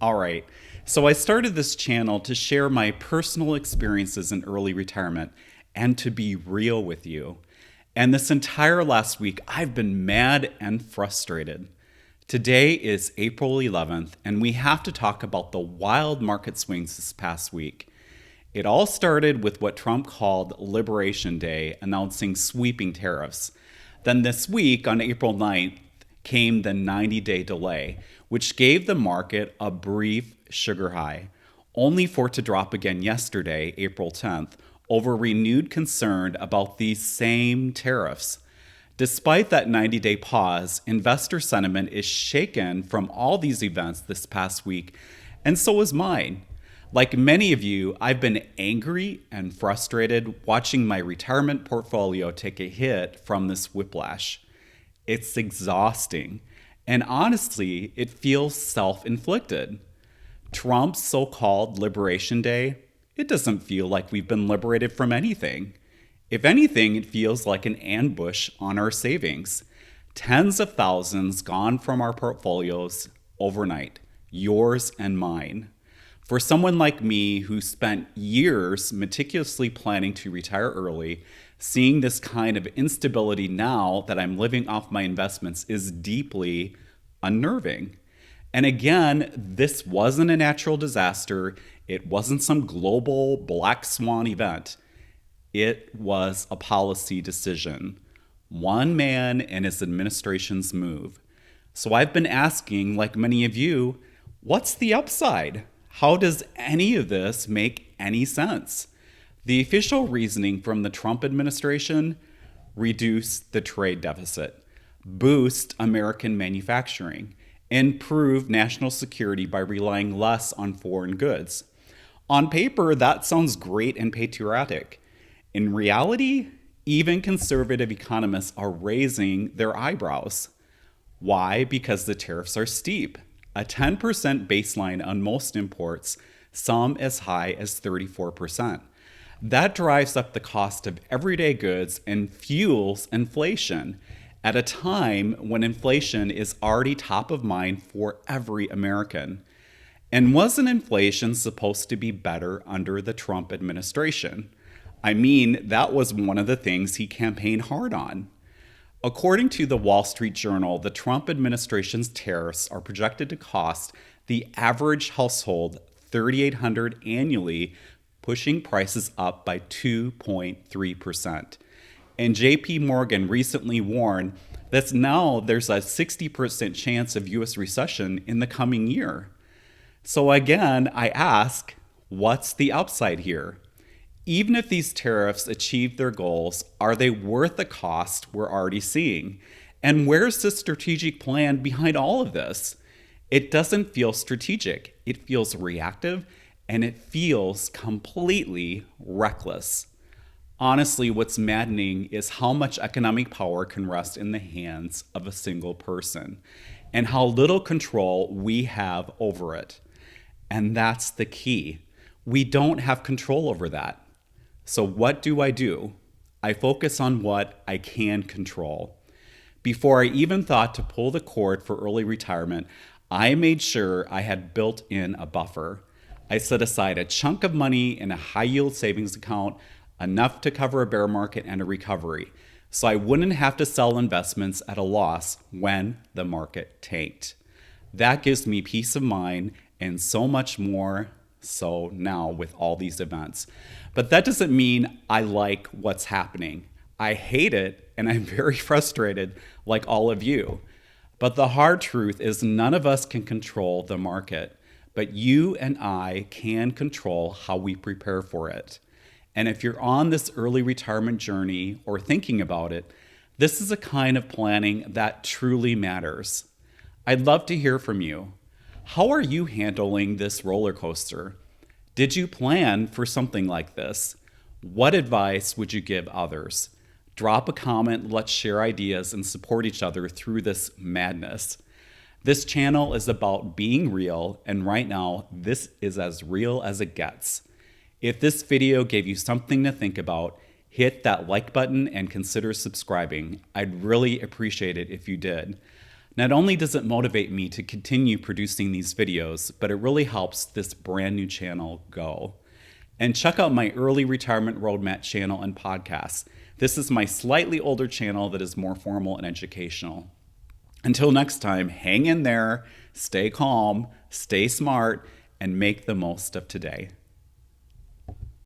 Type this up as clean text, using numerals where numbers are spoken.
All right. So I started this channel to share my personal experiences in early retirement and to be real with you. And this entire last week, I've been mad and frustrated. Today is April 11th, and we have to talk about the wild market swings this past week. It all started with what Trump called Liberation Day, announcing sweeping tariffs. Then this week, on April 9th, came the 90-day delay, which gave the market a brief sugar high, only for it to drop again yesterday, April 10th, over renewed concern about these same tariffs. Despite that 90-day pause, investor sentiment is shaken from all these events this past week, and so is mine. Like many of you, I've been angry and frustrated watching my retirement portfolio take a hit from this whiplash. It's exhausting, and honestly, it feels self-inflicted. Trump's so-called Liberation Day, it doesn't feel like we've been liberated from anything. If anything, it feels like an ambush on our savings. Tens of thousands gone from our portfolios overnight, yours and mine. For someone like me who spent years meticulously planning to retire early, seeing this kind of instability now that I'm living off my investments is deeply unnerving. And again, this wasn't a natural disaster. It wasn't some global black swan event. It was a policy decision. One man and his administration's move. So I've been asking, like many of you, what's the upside? How does any of this make any sense? The official reasoning from the Trump administration: reduce the trade deficit, boost American manufacturing, improve national security by relying less on foreign goods. On paper, that sounds great and patriotic. In reality, even conservative economists are raising their eyebrows. Why? Because the tariffs are steep. A 10% baseline on most imports, some as high as 34%. That drives up the cost of everyday goods and fuels inflation at a time when inflation is already top of mind for every American. And wasn't inflation supposed to be better under the Trump administration? I mean, that was one of the things he campaigned hard on. According to the Wall Street Journal, the Trump administration's tariffs are projected to cost the average household $3,800 annually, pushing prices up by 2.3%. And JP Morgan recently warned that now there's a 60% chance of US recession in the coming year. So again, I ask, what's the upside here? Even if these tariffs achieve their goals, are they worth the cost we're already seeing? And where's the strategic plan behind all of this? It doesn't feel strategic. It feels reactive, and it feels completely reckless. Honestly, what's maddening is how much economic power can rest in the hands of a single person, and how little control we have over it. And that's the key. We don't have control over that. So what do? I focus on what I can control. Before I even thought to pull the cord for early retirement, I made sure I had built in a buffer. I set aside a chunk of money in a high-yield savings account, enough to cover a bear market and a recovery, so I wouldn't have to sell investments at a loss when the market tanked. That gives me peace of mind and so much more so now with all these events. But that doesn't mean I like what's happening. I hate it, and I'm very frustrated, like all of you. But the hard truth is none of us can control the market, but you and I can control how we prepare for it. And if you're on this early retirement journey or thinking about it, this is a kind of planning that truly matters. I'd love to hear from you. How are you handling this roller coaster? Did you plan for something like this? What advice would you give others? Drop a comment, let's share ideas and support each other through this madness. This channel is about being real, and right now, this is as real as it gets. If this video gave you something to think about, hit that like button and consider subscribing. I'd really appreciate it if you did. Not only does it motivate me to continue producing these videos, but it really helps this brand new channel go. And check out my early retirement roadmap channel and podcast. This is my slightly older channel that is more formal and educational. Until next time, hang in there, stay calm, stay smart, and make the most of today.